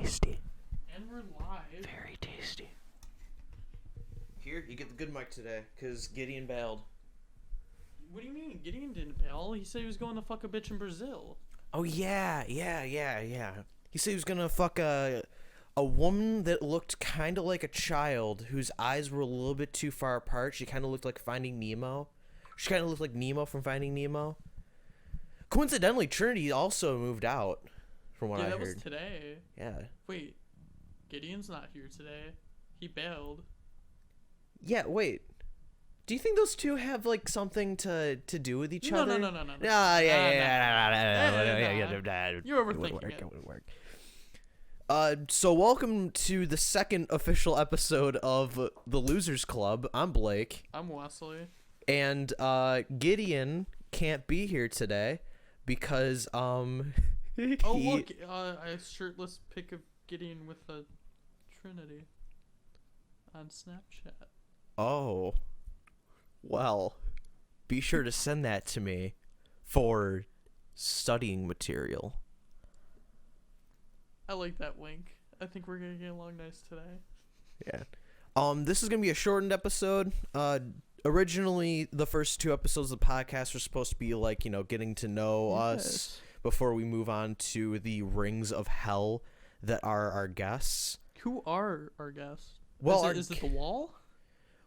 tasty. And we're live. Very tasty. Here, you get the good mic today, because Gideon bailed. What do you mean? Gideon didn't bail. He said he was going to fuck a bitch in Brazil. Oh, yeah. He said he was gonna fuck a woman that looked kind of like a child, whose eyes were a little bit too far apart. She kind of looked like Finding Nemo. She kind of looked like Nemo from Finding Nemo. Coincidentally, Trinity also moved out, from what I heard. Yeah, that was today. Yeah. Wait, Gideon's not here today. He bailed. Yeah, wait. Do you think those two have, like, something to do with each other? No. You're overthinking it. It would work. So welcome to the second official episode of The Losers Club. I'm Blake. I'm Westley. And Gideon can't be here today because Oh look, a shirtless pic of Gideon with a Trinity on Snapchat. Oh. Well, be sure to send that to me for studying material. I like that wink. I think we're gonna get along nice today. Yeah. This is gonna be a shortened episode. Originally, the first two episodes of the podcast were supposed to be like, you know, getting to know us before we move on to the rings of hell that are our guests. Who are our guests? Well, is it the wall?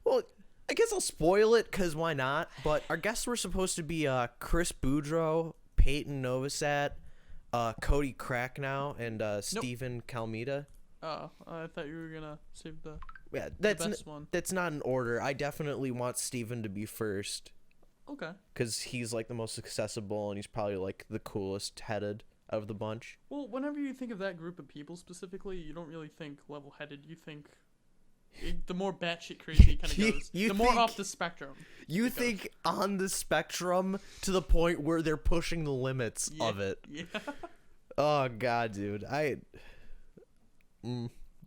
Well, I guess I'll spoil it, because why not? But our guests were supposed to be Chris Boudreau, Peyton Novosad, Cody Cracknow, and Stephen Calmeda. Oh, I thought you were gonna save the best one. That's not in order. I definitely want Stephen to be first. Okay. Because he's like the most accessible, and he's probably like the coolest headed of the bunch. Well, whenever you think of that group of people specifically, you don't really think level-headed. You think the more batshit crazy it kind of goes, the more off the spectrum. You think on the spectrum to the point where they're pushing the limits of it. Yeah. Oh God, dude,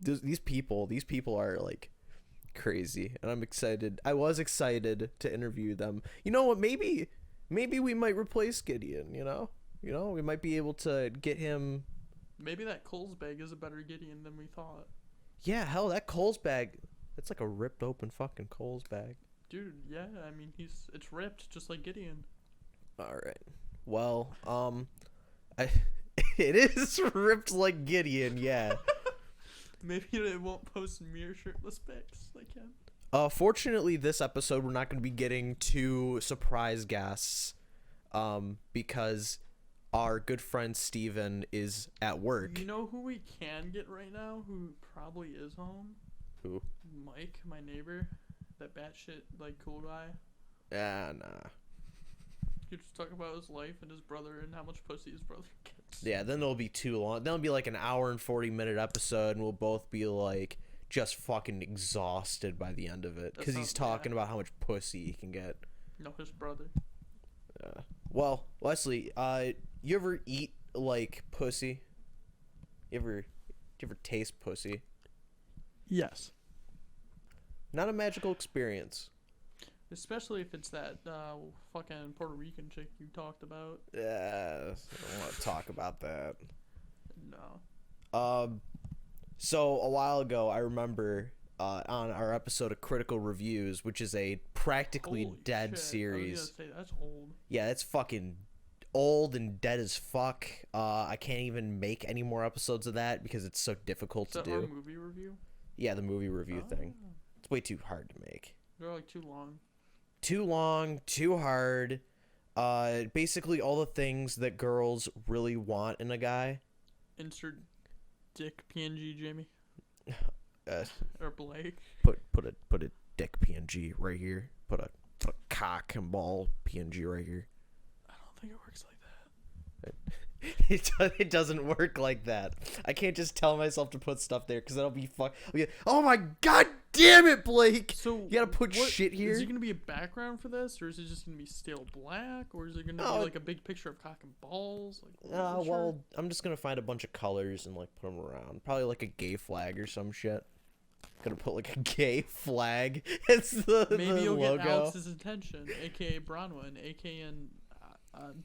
these people are like crazy, and I'm excited. I was excited to interview them. You know what? Maybe we might replace Gideon. You know, we might be able to get him. Maybe that Coles bag is a better Gideon than we thought. Yeah, hell, that Coles bag. That's like a ripped open fucking Coles bag. Dude, yeah, I mean it's ripped just like Gideon. All right. Well, it is ripped like Gideon, yeah. Maybe they won't post mere shirtless pics. They can. Fortunately, this episode we're not going to be getting two surprise guests, because our good friend Steven is at work. You know who we can get right now? Who probably is home? Who? Mike, my neighbor, that batshit like cool guy. Yeah, nah. You just talk about his life and his brother and how much pussy his brother gets. Yeah, then it'll be too long. Then it'll be like an hour and 40-minute episode, and we'll both be like just fucking exhausted by the end of it, because he's talking about how much pussy he can get. No, his brother. Well, Wesley, you ever eat like pussy? You ever taste pussy? Yes. Not a magical experience. Especially if it's that fucking Puerto Rican chick you talked about. Yeah, I don't want to talk about that. No. So a while ago, I remember on our episode of Critical Reviews, which is a practically Holy dead shit. series. I was gonna say, that's old. Yeah, it's fucking old and dead as fuck. I can't even make any more episodes of that because it's so difficult to do. Is that our movie review? Yeah, the movie review thing. It's way too hard to make. They're like too long. Too long, too hard. Basically all the things that girls really want in a guy. Insert dick PNG, Jamie. Or Blake. Put a dick PNG right here. Put a cock and ball PNG right here. I don't think it works like that. It doesn't work like that. I can't just tell myself to put stuff there because that'll be oh my god damn it, Blake! So you gotta put shit here. Is there gonna be a background for this, or is it just gonna be still black, or is it gonna be like a big picture of cock and balls? Like, well, I'm just gonna find a bunch of colors and like put them around. Probably like a gay flag or some shit. Gonna put like a gay flag as the maybe you'll logo. get Alex's attention, aka Bronwyn, aka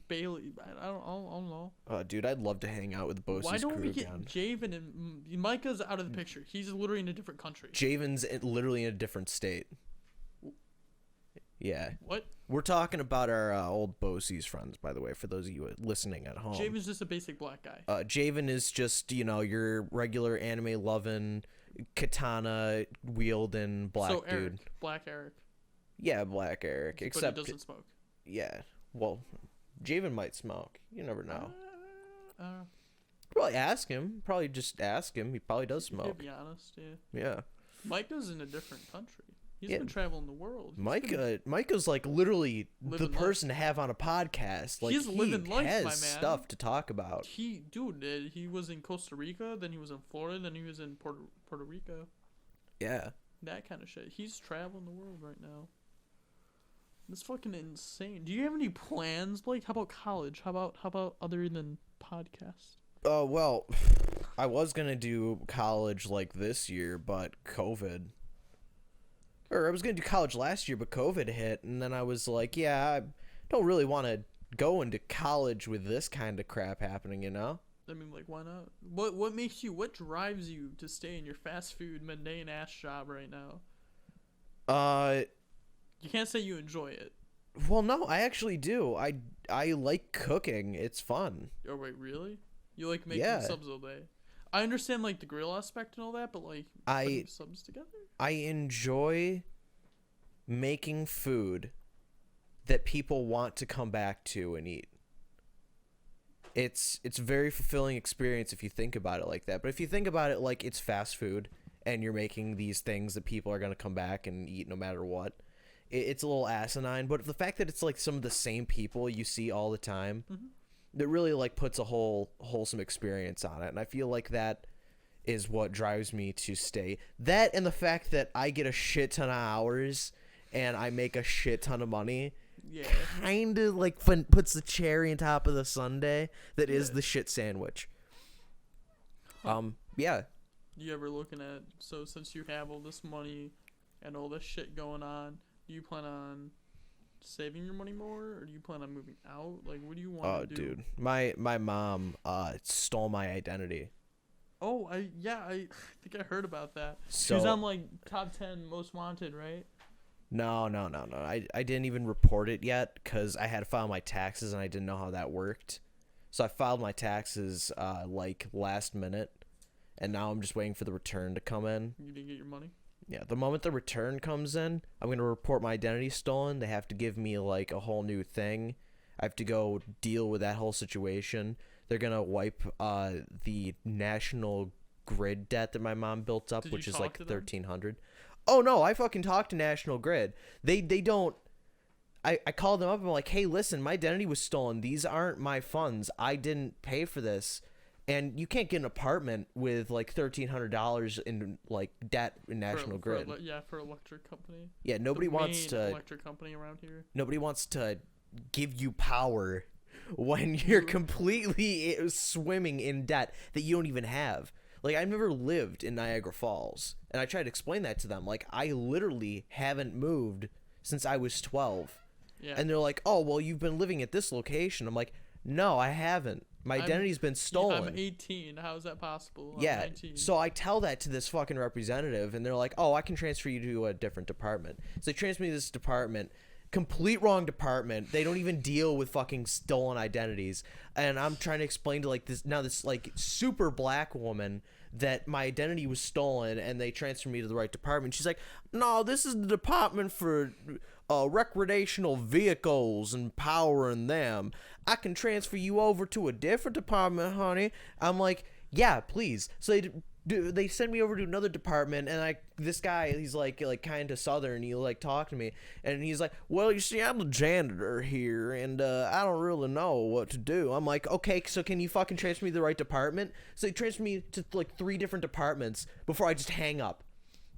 Bailey. I don't know. Dude, I'd love to hang out with Bosie's crew again. Why don't we get Javen and Micah's out of the picture? He's literally in a different country. Javen's literally in a different state. Yeah. What? We're talking about our old Bosie's friends, by the way, for those of you listening at home. Javen's just a basic black guy. Javen is just, your regular anime-loving, katana-wielding black so Eric, dude. Black Eric. Yeah, Black Eric. Except he doesn't smoke. Yeah. Well, Javen might smoke. You never know. I don't know. Probably ask him. Probably just ask him. He probably does smoke. To be honest, yeah. Yeah. Micah's in a different country. He's been traveling the world. Micah's like literally the person to have on a podcast. Like, he's living life, has my man. Stuff to talk about. He was in Costa Rica, then he was in Florida, then he was in Puerto Rico. Yeah. That kind of shit. He's traveling the world right now. It's fucking insane. Do you have any plans, Blake? How about college? How about other than podcast? Well, I was gonna do college like this year, but COVID. Or I was going to do college last year, but COVID hit, and then I was like, yeah, I don't really want to go into college with this kind of crap happening, I mean, like, why not? What drives you to stay in your fast food, mundane ass job right now? You can't say you enjoy it. Well, no, I actually do. I like cooking. It's fun. Oh, wait, really? You like making subs all day? I understand, like, the grill aspect and all that, but, like, putting subs together? I enjoy making food that people want to come back to and eat. It's a very fulfilling experience if you think about it like that. But if you think about it like it's fast food and you're making these things that people are going to come back and eat no matter what, it's a little asinine. But the fact that it's, like, some of the same people you see all the time, that really, like, puts a wholesome experience on it. And I feel like that is what drives me to stay. That and the fact that I get a shit ton of hours and I make a shit ton of money, kind of, like, puts the cherry on top of the sundae that is the shit sandwich. Yeah. You ever looking at, so since you have all this money and all this shit going on, do you plan on saving your money more, or do you plan on moving out? Like, what do you want to do? Dude, my mom stole my identity. Oh, I think I heard about that. She was on, like, top 10 most wanted, right? No. I didn't even report it yet because I had to file my taxes and I didn't know how that worked. So I filed my taxes like last minute, and now I'm just waiting for the return to come in. You didn't get your money? Yeah, the moment the return comes in, I'm going to report my identity stolen. They have to give me, like, a whole new thing. I have to go deal with that whole situation. They're going to wipe the national grid debt that my mom built up, which is like $1,300. Oh, no, I fucking talked to National Grid. They don't... I called them up and I'm like, hey, listen, my identity was stolen. These aren't my funds. I didn't pay for this. And you can't get an apartment with, like, $1,300 in, like, debt in National Grid. For electric company. Yeah, nobody wants to... electric company around here. Nobody wants to give you power when you're completely swimming in debt that you don't even have. Like, I've never lived in Niagara Falls, and I tried to explain that to them. Like, I literally haven't moved since I was 12. Yeah. And they're like, oh, well, you've been living at this location. I'm like, no, I haven't. My identity's been stolen. I'm 18. How is that possible? I'm 19. So I tell that to this fucking representative, and they're like, oh, I can transfer you to a different department. So they transfer me to this department. Complete wrong department. They don't even deal with fucking stolen identities. And I'm trying to explain to, like, this like, super black woman that my identity was stolen, and they transferred me to the right department. She's like, no, this is the department for recreational vehicles and powering them. I can transfer you over to a different department, honey. I'm like, yeah, please. So they send me over to another department, and this guy, he's like kind of southern. He'll, like, talk to me, and he's like, well, you see, I'm the janitor here, and I don't really know what to do. I'm like, okay, so can you fucking transfer me to the right department? So they transfer me to, like, 3 different departments before I just hang up,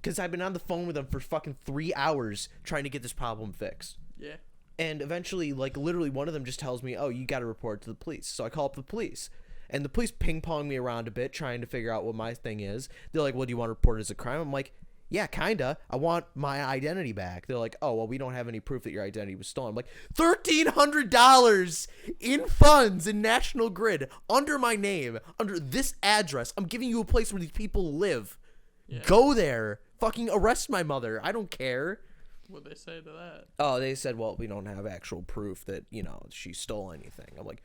because I've been on the phone with them for fucking 3 hours trying to get this problem fixed. Yeah. And eventually, like, literally one of them just tells me, oh, you got to report to the police. So I call up the police. And the police ping-pong me around a bit, trying to figure out what my thing is. They're like, well, do you want to report it as a crime? I'm like, Yeah, kinda. I want my identity back. They're like, oh, well, we don't have any proof that your identity was stolen. I'm like, $1,300 in funds in National Grid under my name, under this address. I'm giving you a place where these people live. Yeah. Go there. Fucking arrest my mother. I don't care. What'd they say to that? Oh, they said, well, we don't have actual proof that, she stole anything. I'm like,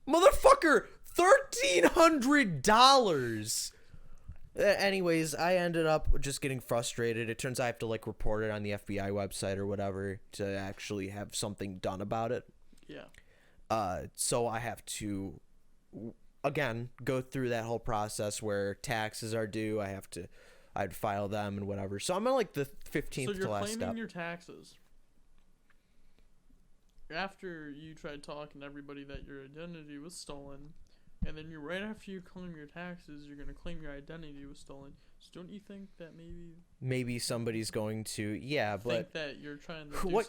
motherfucker, $1,300. Anyways, I ended up just getting frustrated. It turns out I have to report it on the FBI website or whatever to actually have something done about it. Yeah. So I have to, again, go through that whole process where taxes are due. I'd file them and whatever. So I'm on the 15th to last step. So you're claiming your taxes after you tried talking to everybody that your identity was stolen. And then right after you claim your taxes, you're going to claim your identity was stolen. So don't you think that maybe somebody's going to, but think that you're trying to do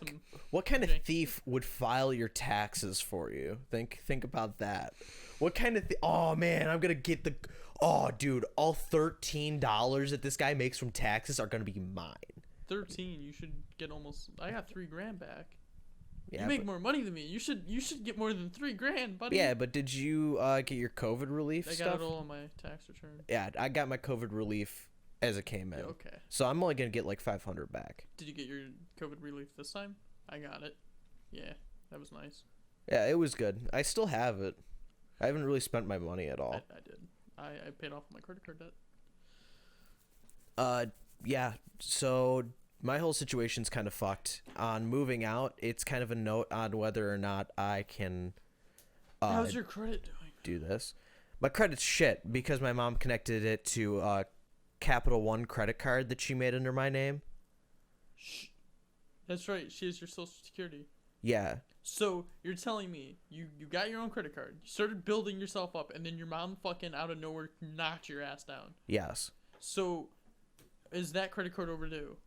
what kind of thief would file your taxes for you? Think about that. What kind of oh man, I'm going to get dude, all $13 that this guy makes from taxes are going to be mine. 13, you should get I got $3,000 back. Yeah, you make more money than me. You should get more than $3,000, buddy. Yeah, but did you get your COVID relief stuff? I got it all on my tax return. Yeah, I got my COVID relief as it came in. Yeah, okay. So I'm only gonna get $500 back. Did you get your COVID relief this time? I got it. Yeah, that was nice. Yeah, it was good. I still have it. I haven't really spent my money at all. I did. I paid off my credit card debt. Yeah. So my whole situation's kind of fucked. On moving out, it's kind of a note on whether or not I can how's your credit doing? Do this. My credit's shit because my mom connected it to a Capital One credit card that she made under my name. Shh. That's right. She has your social security. Yeah. So you're telling me you got your own credit card, you started building yourself up, and then your mom fucking out of nowhere knocked your ass down. Yes. So is that credit card overdue?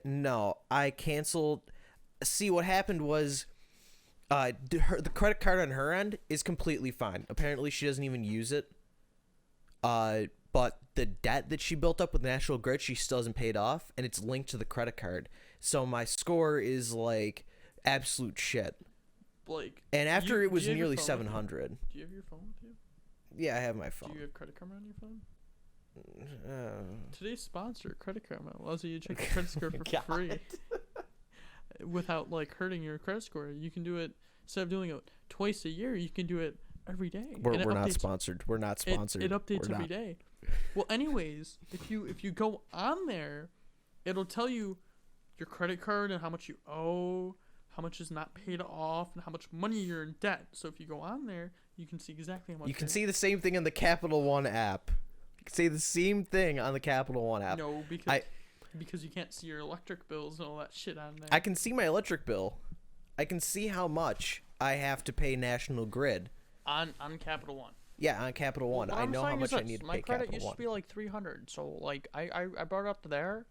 No, I canceled. See, what happened was, the credit card on her end is completely fine. Apparently, she doesn't even use it. But the debt that she built up with National Grid, she still hasn't paid off, and it's linked to the credit card. So my score is absolute shit. Blake. And after it was nearly 700. Do you have your phone with you? Yeah, I have my phone. Do you have Credit Karma on your phone? Today's sponsor, Credit Karma, allows you to check your credit score for free without hurting your credit score. You can do it instead of doing it twice a year. You can do it every day. We're not sponsored. We're not sponsored. It updates every day. Well, anyways, if you go on there, it'll tell you your credit card and how much you owe, how much is not paid off, and how much money you're in debt. So if you go on there, you can see exactly how much. You can see the same thing in the Capital One app. You can see the same thing on the Capital One app. No, because you can't see your electric bills and all that shit on there. I can see my electric bill. I can see how much I have to pay National Grid. On Capital One. Yeah, on Capital One. I know how much I need to pay Capital One. My credit used to be $300, so I brought it up to there,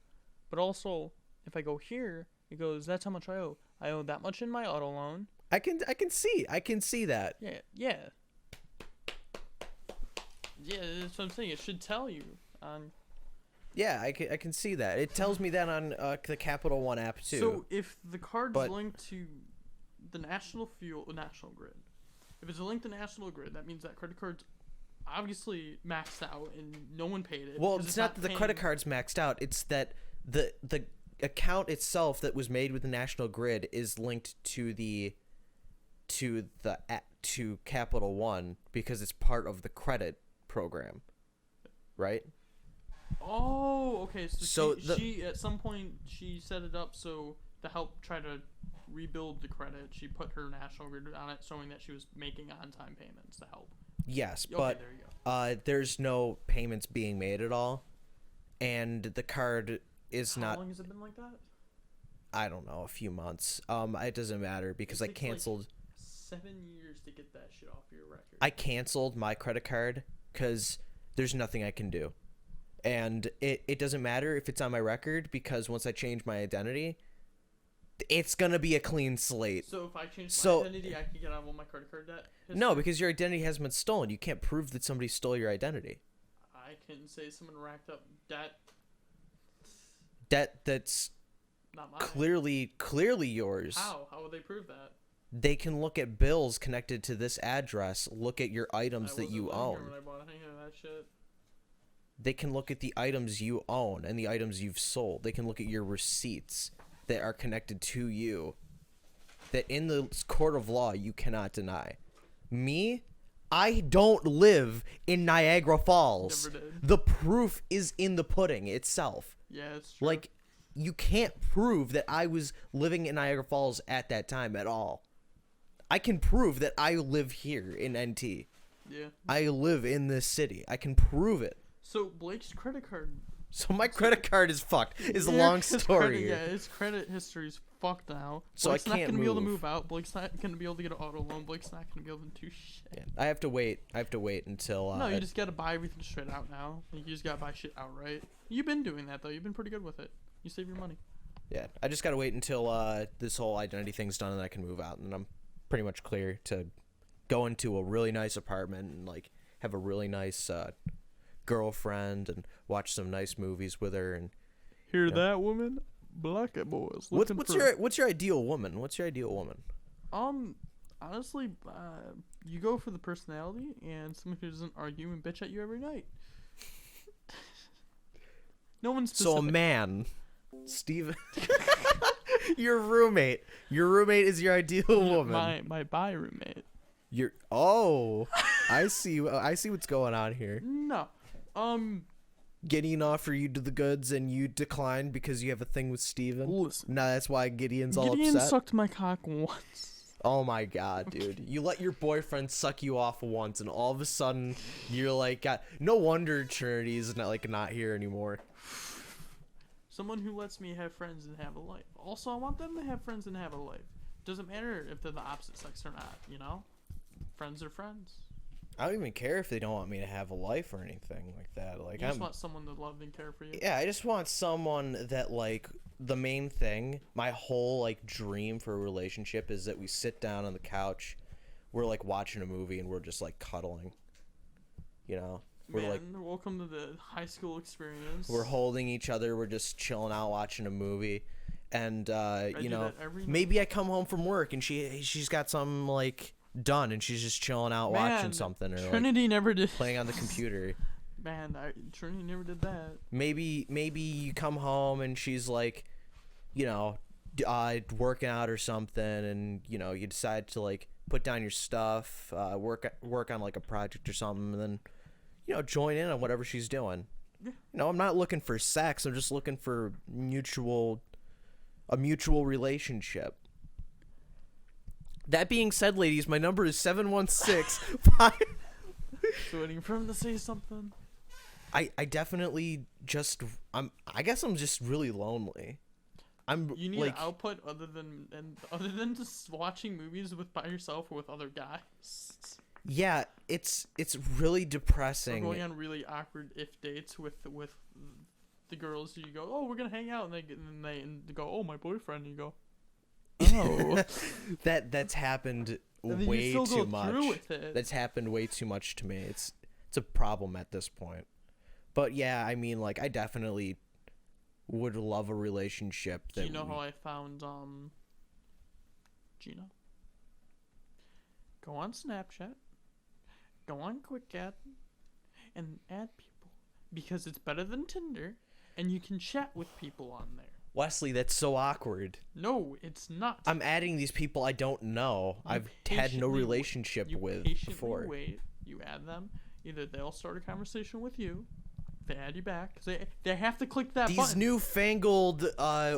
but also if I go here, it goes that's how much I owe. I owe that much in my auto loan. I can see that. Yeah. Yeah, that's what I'm saying. It should tell you on. Yeah, I can see that. It tells me that on the Capital One app too. So if the card's linked to the National Grid, if it's linked to National Grid, that means that credit card's obviously maxed out and no one paid it. Well, it's not that the credit card's maxed out. It's that the account itself that was made with the National Grid is linked to Capital One because it's part of the credit program, right? Oh, okay. So she at some point she set it up so to help try to rebuild the credit. She put her National Grid on it, showing that she was making on-time payments to help. Yes, okay, but there you go. There's no payments being made at all, and the card is not. How long has it been like that? I don't know, a few months. It doesn't matter because I canceled. 7 years to get that shit off your record. I canceled my credit card because there's nothing I can do, and it doesn't matter if it's on my record because once I change my identity, it's gonna be a clean slate. So if I change my identity, I can get on all my credit card debt? No, because your identity hasn't been stolen. You can't prove that somebody stole your identity. I can say someone racked up debt That's Not mine. clearly yours. How? How would they prove that? They can look at bills connected to this address, look at your items that you own. When I bought any of that shit. They can look at the items you own and the items you've sold. They can look at your receipts that are connected to you, that in the court of law you cannot deny. Me, I don't live in Niagara Falls. Never did. The proof is in the pudding itself. Yeah, it's true. Like, you can't prove that I was living in Niagara Falls at that time at all. I can prove that I live here in NT. Yeah. I live in this city. I can prove it. So Blake's credit card. So my credit card is fucked. It's a Yeah, long his story. credit- here. yeah, his credit history's fucked now. So Blake's I not can't gonna be able to move. move out. Blake's not gonna be able to get an auto loan. Blake's not gonna be able to do shit. Yeah, I have to wait. I have to wait until. No, you just gotta buy everything straight out now. You just gotta buy shit outright. You've been doing that though. You've been pretty good with it. You save your money. Yeah, I just gotta wait until this whole identity thing's done and I can move out, and then I'm pretty much clear to go into a really nice apartment and like have a really nice girlfriend and watch some nice movies with her. And Hear Yeah. that, woman? Black boys. what's your ideal woman? What's your ideal woman? Honestly, you go for the personality and someone who doesn't argue and bitch at you every night. No one's specific. So a man, Steven. Your roommate. Your roommate is your ideal woman. My bi roommate. I see. I see what's going on here. No. Gideon offer you the goods and you decline because you have a thing with Steven. Listen. No, that's why Gideon's all Gideon upset. sucked my cock once. Oh my god, dude. You let your boyfriend suck you off once and all of a sudden you're like, God, no wonder Trinity's not here anymore. Someone who lets me have friends and have a life. Also, I want them to have friends and have a life. Doesn't matter if they're the opposite sex or not, you know? Friends are friends. I don't even care if they don't want me to have a life or anything like that. Like, You just want someone to love and care for you. Yeah, I just want someone that, like, the main thing, my whole, like, dream for a relationship is that we sit down on the couch, we're, like, watching a movie, and we're just, like, cuddling. You know? We're, Man, like, welcome to the high school experience. we're holding each other, we're just chilling out watching a movie. And, you do know, that every night. maybe I come home from work, and she's got some, like, done, and she's just chilling out watching something, or, Trinity like, never did. playing on the computer. Man, Trinity never did that. Maybe you come home and she's like, you know, working out or something, and you know you decide to like put down your stuff, work on like a project or something, and then you know join in on whatever she's doing. Yeah. You know, I'm not looking for sex. I'm just looking for a mutual relationship. That being said, ladies, my number is 716. So waiting for him to say something. I definitely just I guess I'm just really lonely. You need like, an output other than just watching movies by yourself or with other guys. yeah, it's really Or depressing. going on really awkward if dates with the girls. You go, oh, we're gonna hang out, and they go, oh, my boyfriend. And you go, oh. That's happened And then you way still too go much. through with it. That's happened way too much to me. It's a problem at this point. But yeah, I mean, like, I definitely would love a relationship. Do you know how I found Gina? Go on Snapchat, go on QuickAd, and add people because it's better than Tinder, and you can chat with people on there. Wesley, that's so awkward. No, it's not. I'm adding these people I don't know. You I've had no patiently- relationship you with patiently before. Wait, you add them. Either they'll start a conversation with you, they add you back, 'cause they have to click that These button. newfangled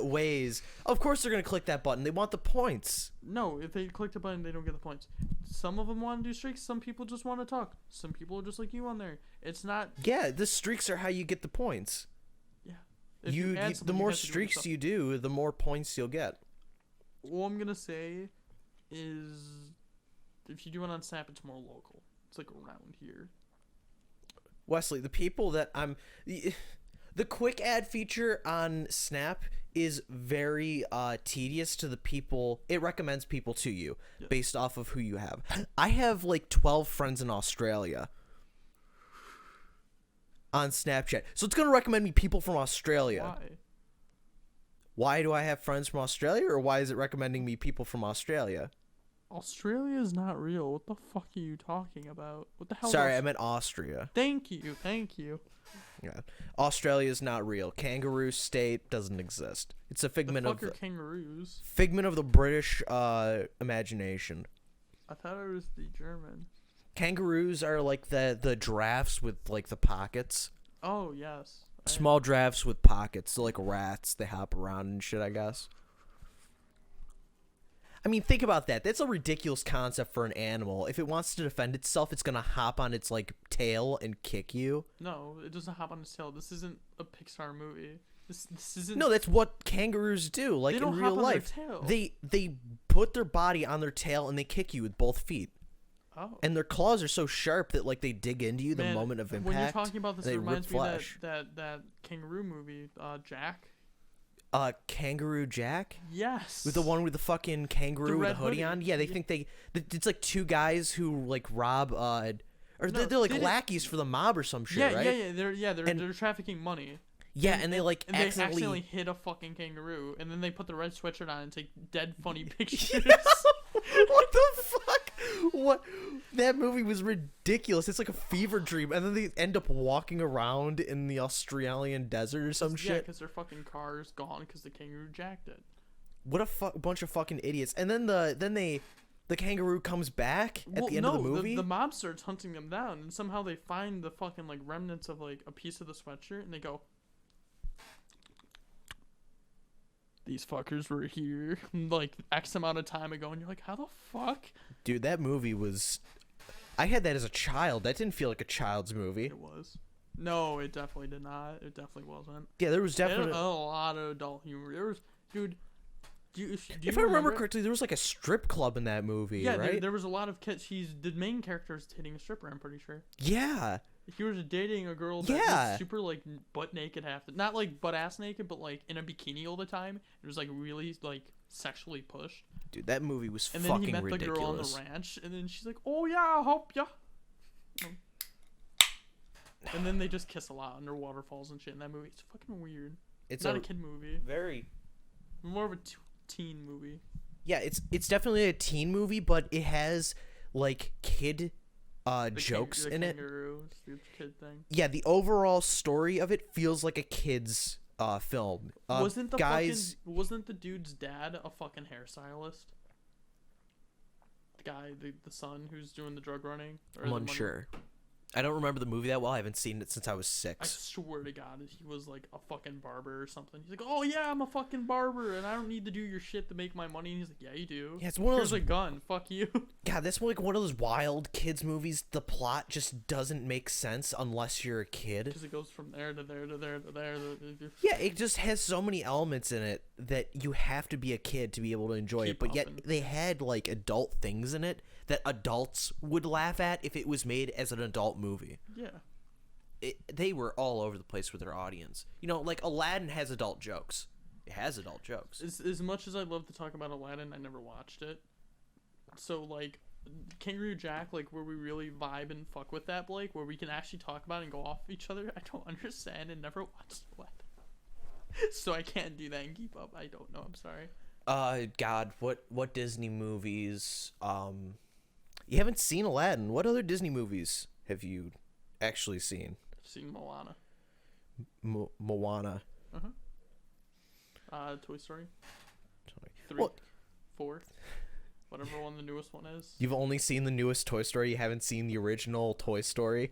ways. Of course they're going to click that button. They want the points. No, if they click the button, they don't get the points. Some of them want to do streaks. Some people just want to talk. Some people are just like you on there. It's not. Yeah, the streaks are how you get the points. Yeah. If You, add the someone, more have to do it streaks yourself. you do, the more points you'll get. All I'm gonna say is, if you do it on Snap, it's more local. It's like around here. Wesley, the people that the quick ad feature on Snap is very tedious to the people. It recommends people to you based off of who you have. I have like 12 friends in Australia on Snapchat, so it's gonna recommend me people from Australia. Why? Why do I have friends from Australia, or why is it recommending me people from Australia? Australia is not real. What the fuck are you talking about? What the hell? Sorry, I meant Austria. Thank you. Yeah, Australia is not real. Kangaroo State doesn't exist. It's a figment The of fuck are kangaroos? figment of the British imagination. I thought it was the German. Kangaroos are like the giraffes with like the pockets. Oh yes. Small giraffes with pockets. They're like rats. They hop around and shit, I guess. I mean, think about that. That's a ridiculous concept for an animal. If it wants to defend itself, it's gonna hop on its like tail and kick you. No, it doesn't hop on its tail. This isn't a Pixar movie. This isn't. No, that's what kangaroos do. Like They don't in real hop on their life, tail. they put their body on their tail and they kick you with both feet. Oh. And their claws are so sharp that like they dig into you the Man, moment of impact. When you're talking about this, they it rip reminds me of flesh. that kangaroo movie, Jack. Kangaroo Jack? Yes. With the one with the fucking kangaroo with a red hoodie hoodie. on? Yeah, they think it's like two guys who like rob or No, they're like they didn't- lackeys for the mob or some shit, Yeah, right? They're trafficking money. Yeah, and they like And accidentally they accidentally hit a fucking kangaroo, and then they put the red sweatshirt on and take dead funny pictures. What the fuck? What? That movie was ridiculous. It's like a fever dream, and then they end up walking around in the Australian desert or some Yeah, shit. because their fucking car's gone because the kangaroo jacked it. What a bunch of fucking idiots. And then the kangaroo comes back at the end of the movie. The mob starts hunting them down, and somehow they find the fucking like remnants of like a piece of the sweatshirt, and they go, "These fuckers were here like X amount of time ago," and you're like, "How the fuck?" Dude, that movie was... I had that as a child. That didn't feel like a child's movie. It was. No, it definitely did not. It definitely wasn't. Yeah, there was It had definitely... a lot of adult humor. There was, dude. Do you if I remember it? correctly, there was like a strip club in that movie, Yeah, right? there was a lot of kids. The main character is dating a stripper. I'm pretty sure. Yeah. He was dating a girl that Yeah. was super like butt naked not like butt ass naked, but like in a bikini all the time. It was like really like sexually pushed. Dude, that movie was And fucking then he met ridiculous. the girl on the ranch, and then she's like, "Oh yeah, I'll help ya." And then they just kiss a lot under waterfalls and shit in that movie. It's fucking weird. It's Not a kid movie. very... More of a teen movie. Yeah, it's definitely a teen movie, but it has like kid jokes in it. Kangaroo, stupid kid thing. Yeah, the overall story of it feels like a kid's film. Wasn't the dude's dad a fucking hairstylist? The guy, the son who's doing the drug running? Or I'm the money- unsure. I don't remember the movie that well. I haven't seen it since I was I 6. swear to God, he was like a fucking barber or something. He's like, "Oh yeah, I'm a fucking barber, and I don't need to do your shit to make my money." And he's like, "Yeah, you do. Yeah, it's one of Here's those... a gun. Fuck you." God, that's like one of those wild kids movies. The plot just doesn't make sense unless you're a kid. Because it goes from there to there to there to there. Yeah, it just has so many elements in it that you have to be a kid to be able to enjoy it. Keep But yet pumping. they had like adult things in it that adults would laugh at if it was made as an adult movie. Yeah. They were all over the place with their audience. You know, like Aladdin has adult jokes. It has adult jokes. As much as I love to talk about Aladdin, I never watched it. So like, Kangaroo Jack, like where we really vibe and fuck with that, Blake, where we can actually talk about it and go off each other. I don't understand and never watched Aladdin, so I can't do that and keep up. I don't know. I'm sorry. God, what Disney movies? You haven't seen Aladdin. What other Disney movies have you actually seen? I've seen Moana. Moana. Toy Story. 3, Well, 4, whatever one the newest one is. you've only seen the newest Toy Story. You haven't seen the original Toy Story.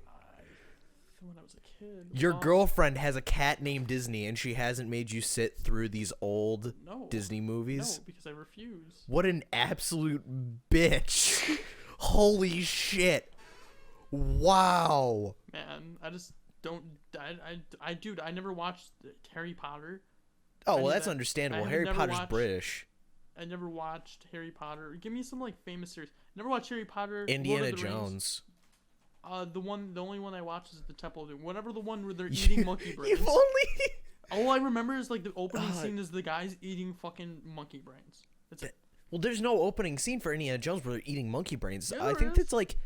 When I was a kid. Your girlfriend has a cat named Disney, and she hasn't made you sit through these old No. Disney movies. No, because I refuse. What an absolute bitch! Holy shit! Wow. Man, I just don't. Dude, I never watched Harry Potter. Oh, I well, need that's that- understandable. I have Harry never Potter's watched- British. I never watched Harry Potter. Give me some like famous series. Never watched Harry Potter. Lord Indiana of the Rings. Jones. The only one I watched is the Temple of Doom. Whatever the one where they're eating monkey brains. You've only... All I remember is like the opening scene is the guys eating fucking monkey brains. That's it. Well, there's no opening scene for Indiana Jones where they're eating monkey brains. Yeah, I there think is. that's like...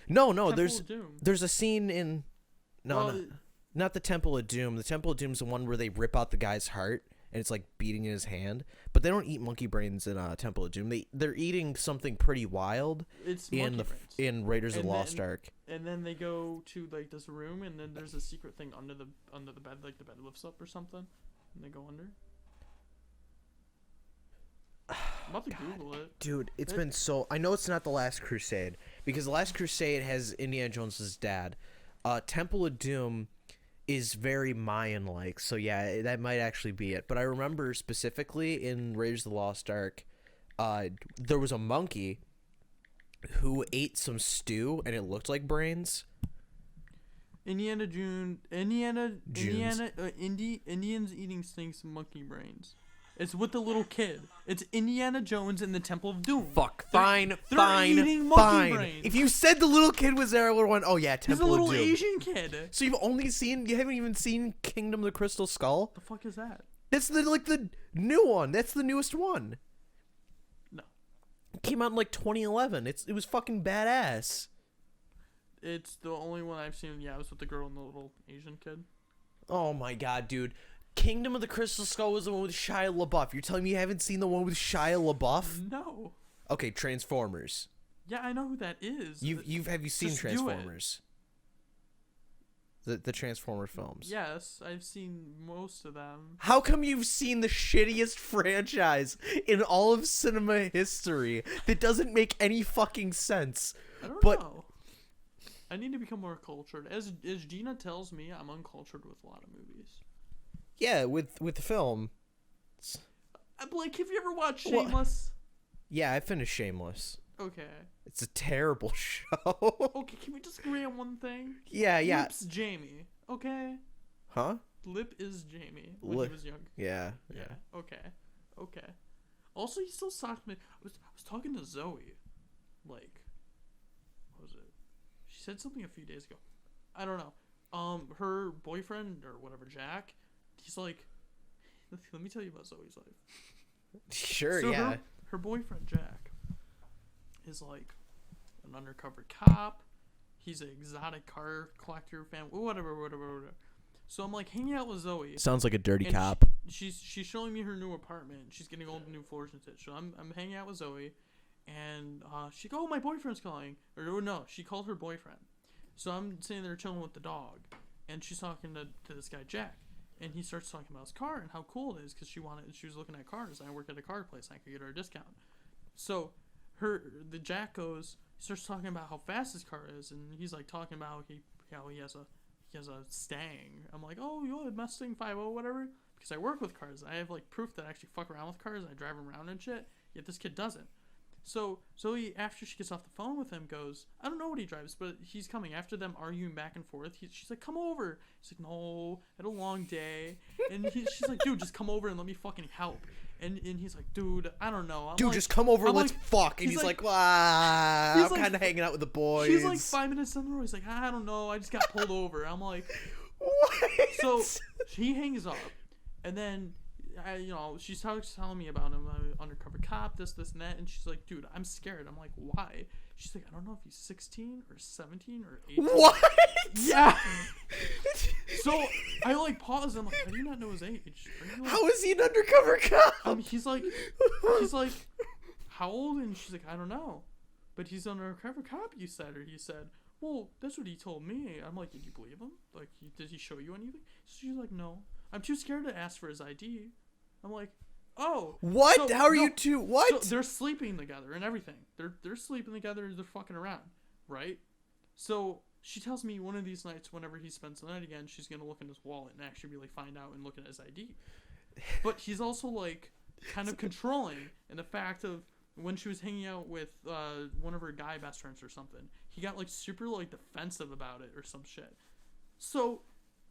No, Temple there's of Doom. there's a scene in... No, Well, no, not the Temple of Doom. The Temple of Doom's the one where they rip out the guy's heart and it's like beating in his hand. But they don't eat monkey brains in Temple of Doom. They're eating something pretty wild It's in monkey brains. in Raiders of the And Lost then- Ark. And then they go to like this room, and then there's a secret thing under the bed, like the bed lifts up or something, and they go under. I'm about to Google it. Dude, it's been so... I know it's not The Last Crusade, because The Last Crusade has Indiana Jones' dad. Temple of Doom is very Mayan-like, so yeah, that might actually be it. But I remember specifically in Raiders of the Lost Ark, there was a monkey who ate some stew, and it looked like brains. Indians eating snakes and monkey brains. It's with the little kid. It's Indiana Jones in the Temple of Doom. Fuck. They're eating monkey brains. If you said the little kid was there, I would have went, oh yeah, He's a Temple of little Doom. Asian kid. So you haven't even seen Kingdom of the Crystal Skull? The fuck is that? That's the new one. That's the newest one. No. It came out in like 2011. It was fucking badass. It's the only one I've seen. Yeah, it was with the girl and the little Asian kid. Oh my god, dude. Kingdom of the Crystal Skull was the one with Shia LaBeouf. You're telling me you haven't seen the one with Shia LaBeouf? No. Okay, Transformers. Yeah, I know who that is. Have you seen Just do it. Transformers? The Transformer films. Yes, I've seen most of them. How come you've seen the shittiest franchise in all of cinema history that doesn't make any fucking sense? I don't But- know. I need to become more cultured. As Gina tells me, I'm uncultured with a lot of movies. Yeah, with the film. Blake, have you ever watched Well- Shameless? Yeah, I finished Shameless. Okay. It's a terrible show. Okay, can we just agree on one thing? yeah. Lip's Jamie. Okay? Huh? Lip is Jamie when Lip. he was young. Yeah. Okay. Also, he still socked me. I was talking to Zoe. Like, what was it? She said something a few days ago. I don't know. Her boyfriend or whatever, Jack, he's like, let me tell you about Zoe's life. Sure, So yeah. her boyfriend, Jack, is like an undercover cop. He's an exotic car collector fan. Whatever. So I'm like hanging out with Zoe. Sounds like a dirty And cop. She's showing me her new apartment. She's getting all the new floors and shit. So I'm hanging out with Zoe, and she go, oh, my boyfriend's calling. Or no, she called her boyfriend. So I'm sitting there chilling with the dog, and she's talking to this guy Jack, and he starts talking about his car and how cool it is because she was looking at cars. I work at a car place. I could get her a discount. So the Jack starts talking about how fast his car is, and he's like talking about how he has a Stang. I'm like, oh, you have a Mustang 5.0, whatever. Because I work with cars. I have like proof that I actually fuck around with cars. I drive them around and shit. Yet this kid doesn't. So Zoe, after she gets off the phone with him, goes, I don't know what he drives, but he's coming. After them arguing back and forth, she's like, come over. He's like, no, I had a long day. And she's like, dude, just come over and let me fucking help. And he's like, dude, I don't know. Dude, just come over, I'm let's like- fuck. And he's like, he's I'm like- kind of hanging out with the boys. She's like 5 minutes down the road. He's like, I don't know. I just got pulled over. I'm like, what? so he hangs up, and then she's telling me about him, undercover cop, this and that, and she's like, dude, I'm scared. I'm like, why? She's like, I don't know if he's 16 or 17 or 18. What? Yeah. So I like pause. I'm like, how do you not know his age? How is he an undercover cop? He's like, how old? And she's like, I don't know, but he's an undercover cop. You said, or he said. Well, that's what he told me. I'm like, did you believe him? Like, did he show you anything? She's like, no. I'm too scared to ask for his ID. I'm like, oh. What? So, How are no, you two? What? So they're sleeping together and everything. They're sleeping together. They're fucking around, right? So she tells me one of these nights, whenever he spends the night again, she's gonna look in his wallet and actually really find out and look at his ID. But he's also like kind of controlling in the fact of when she was hanging out with one of her guy best friends or something, he got like super like defensive about it or some shit. So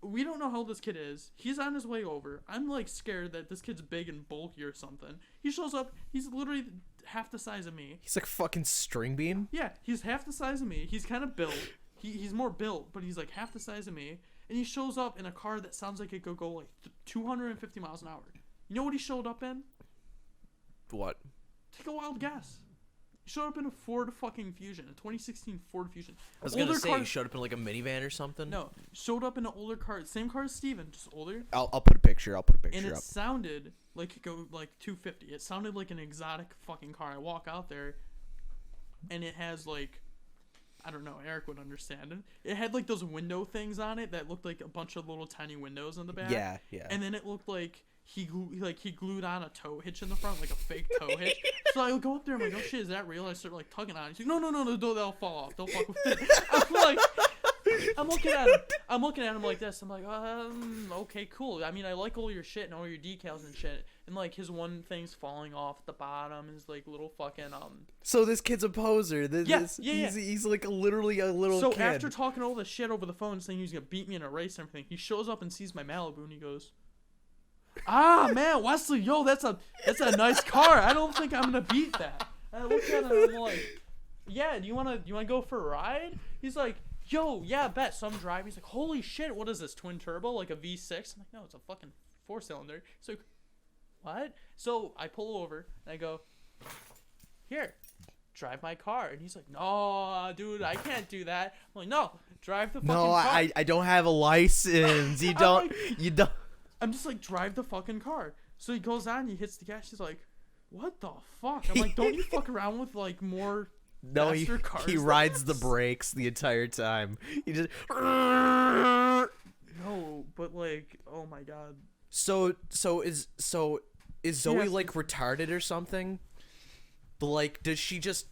we don't know how old this kid is. He's on his way over. I'm like scared that this kid's big and bulky or something. He shows up. He's literally half the size of me. He's like fucking string bean. Yeah, he's half the size of me. He's kind of built. He's more built, but he's like half the size of me. And he shows up in a car that sounds like it could go like 250 miles an hour. You know what he showed up in? What? Take a wild guess. He showed up in a Ford fucking Fusion, a 2016 Ford Fusion. I was gonna say he showed up in like a minivan or something. No, showed up in an older car, same car as Steven, just older. I'll put a picture. And it sounded like it go like 250. It sounded like an exotic fucking car. I walk out there, and it has like, I don't know, Eric would understand it. It had like those window things on it that looked like a bunch of little tiny windows in the back. Yeah. And then it looked like he glued on a tow hitch in the front, like a fake tow hitch. So I go up there, I'm like, oh shit, is that real? I start like tugging on it. He's like, no, they'll fall off. Don't fuck with it. I'm looking at him like this. I'm like, okay, cool. I mean, I like all your shit and all your decals and shit. And like his one thing's falling off at the bottom. His like little fucking So this kid's a poser. Yeah. He's like literally a little kid. So after talking all this shit over the phone, saying he was gonna beat me in a race and everything, he shows up and sees my Malibu and he goes, man, Wesley, yo, that's a nice car. I don't think I'm gonna beat that. And I look at him and I'm like, yeah, do you wanna go for a ride? He's like, yo, yeah, bet. So I'm driving. He's like, holy shit, what is this, twin turbo, like a V6? I'm like, no, it's a fucking 4-cylinder. So, what? So I pull over and I go, here, drive my car. And he's like, no, dude, I can't do that. I'm like, no, drive the fucking car. I don't have a license. You don't. I'm just like, drive the fucking car. So he goes on, he hits the gas. He's like, what the fuck? I'm like, don't you fuck around with like more faster cars? He rides the brakes the entire time. He just. No, but like, oh my god. So is Zoe like retarded or something? Like, does she just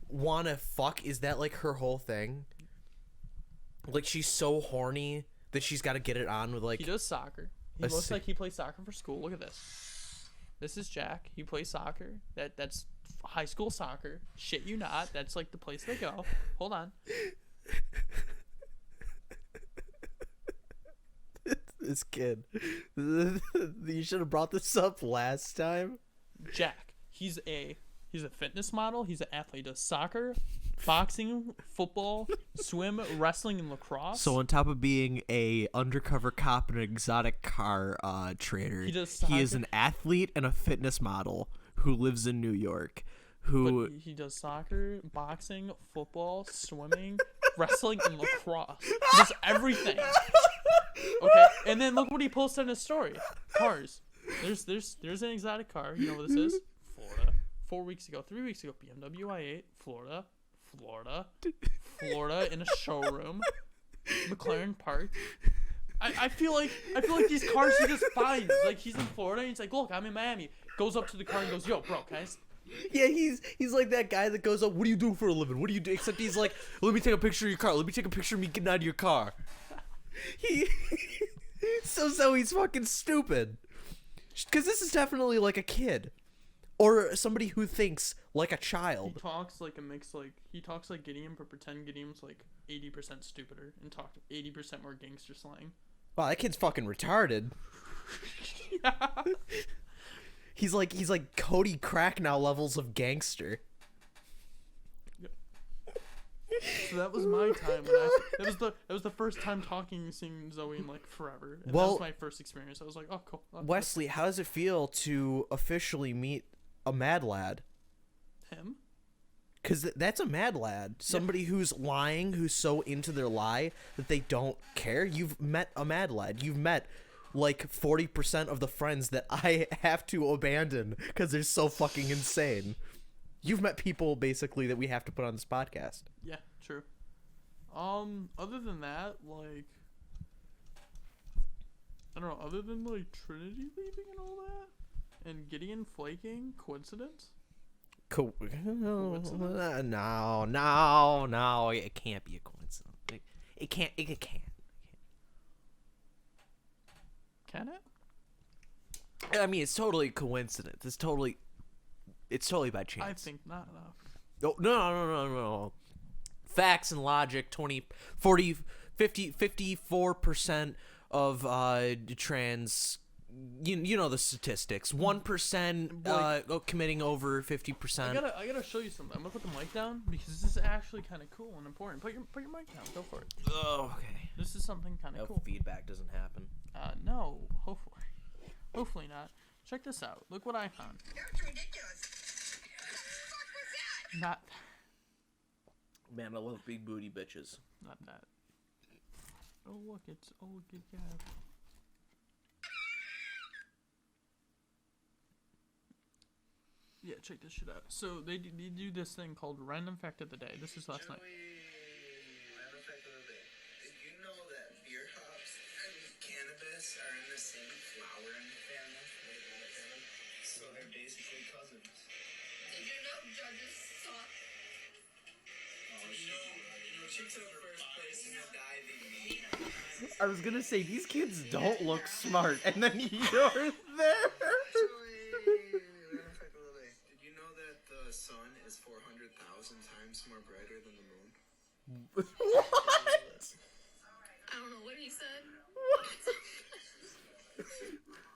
wanna fuck? Is that like her whole thing? Like, she's so horny that she's got to get it on with like. He does soccer. He looks like he plays soccer for school. Look at this. This is Jack. He plays soccer. That's high school soccer. Shit you not. That's like the place they go. Hold on. This kid. You should have brought this up last time. Jack. He's a fitness model. He's an athlete. He does soccer, boxing, football, swim, wrestling, and lacrosse. So on top of being a undercover cop and an exotic car trader, he is an athlete and a fitness model who lives in New York. He does soccer, boxing, football, swimming, wrestling, and lacrosse. He does everything. Okay, and then look what he posted in his story. Cars. There's an exotic car. You know what this is? Florida. 3 weeks ago, BMW i8, Florida in a showroom, McLaren parked. I feel like these cars he just finds. Like, he's in Florida and he's like, look, I'm in Miami. Goes up to the car and goes, yo, bro, can I? Yeah, he's like that guy that goes up, what do you do for a living? What do you do? Except he's like, let me take a picture of your car. Let me take a picture of me getting out of your car. So he's fucking stupid. Because this is definitely like a kid. Or somebody who thinks like a child. He talks like a mix, like, he talks like Gideon, but pretend Gideon's like 80% stupider and talk 80% more gangster slang. Wow, that kid's fucking retarded. Yeah. He's like Cody Cracknow levels of gangster. So that was my time when that was the first time seeing Zoe in like forever. And that was my first experience. I was like, oh cool. Wesley, how does it feel to officially meet a mad lad? Him? Because that's a mad lad. Somebody who's lying, who's so into their lie that they don't care. You've met a mad lad. You've met like 40% of the friends that I have to abandon because they're so fucking insane. You've met people basically that we have to put on this podcast. Yeah, true. Other than that, like, I don't know, other than like Trinity leaving and all that, and Gideon flaking, coincidence? No, it can't be a coincidence. It can't. Can it? I mean, it's totally a coincidence. It's totally by chance. I think not enough. Oh, no. Facts and logic, 54% of trans, you know the statistics. 1% committing over 50%. I gotta show you something. I'm gonna put the mic down because this is actually kind of cool and important. Put your mic down. Go for it. Oh, okay. This is something kind of cool. Feedback doesn't happen. No. Hopefully not. Check this out. Look what I found. That's ridiculous. What the fuck was Not Man, I love big booty bitches. not that. Oh look, it's old good guy. Yeah, check this shit out. So they do this thing called Random Fact of the Day. This is last night. Random fact of the day. Did you know that beer hops and cannabis are in the same flowering family? So they're basically cousins. Did you know judges suck? She took first place in the diving meet. I was gonna say, these kids don't look smart, and then you're there. Random fact of the day. Did you know that the sun is 400,000 times more brighter than the moon? What? I don't know what he said.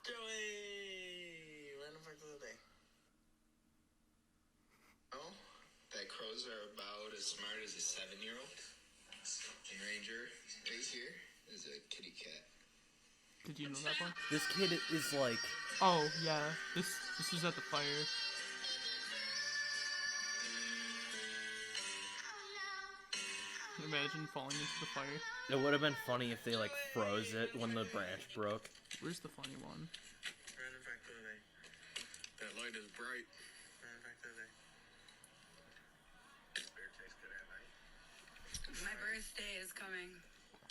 Joey! Random fact of the day. Oh, that crows are about as smart as a 7-year-old. And Ranger right here is a kitty cat. Did you know that one? This kid is like, Oh yeah, this was at the fire. Imagine falling into the fire. it would have been funny if they like froze it when the branch broke. Where's the funny one? Random fact of the day. That light is bright. Random fact of the day. Beer tastes good at night. My birthday is coming.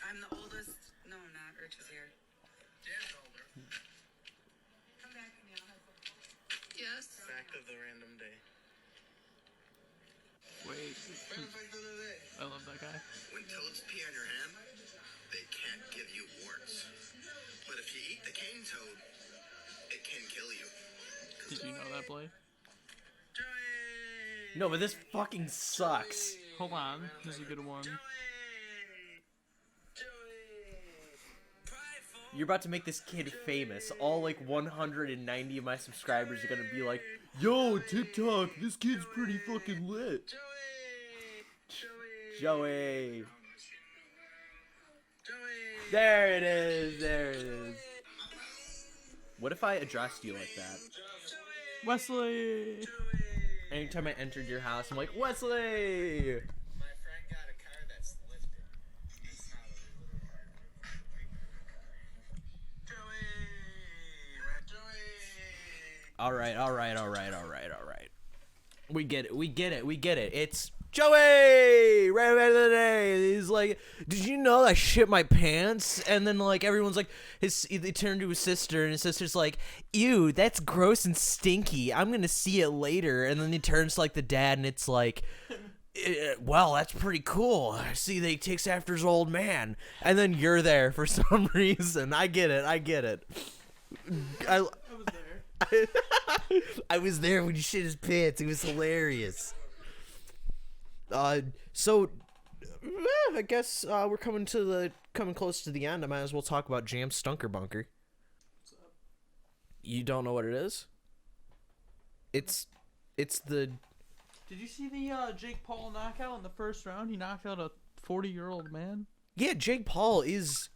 I'm the oldest. No, I'm not. Rich is here. Dad's older. Come back to me. I'll have some. Yes. Fact of the random day. Wait, Random fact of the day. I love that guy. When toads pee on your hand, they can't give you warts. But if you eat the cane toad, it can kill you. Did you know that, Blake? Joey! No, but this fucking sucks. Hold on, this is a good one. You're about to make this kid famous. All like 190 of my subscribers are gonna be like, "Yo, TikTok, this kid's pretty fucking lit." Joey. There it is. There it is. What if I addressed you like that? Wesley! Anytime I entered your house, I'm like, Wesley! My friend got a car that's lifted. It's not a little car. Joey! Alright. We get it. It's Joey! Right of the day. He's like, did you know I shit my pants? And then like everyone's like, they turn to his sister, and his sister's like, ew, that's gross and stinky. I'm gonna see it later. And then he turns to like the dad, and it's like, well, that's pretty cool. I see that he takes after his old man. And then you're there for some reason. I get it. I was there. I was there when you shit his pants. It was hilarious. So I guess we're coming close to the end. I might as well talk about Jam Stunker Bunker. You don't know what it is? It's the Did you see the Jake Paul knockout in the first round? He knocked out a 40-year-old man. yeah. Jake Paul is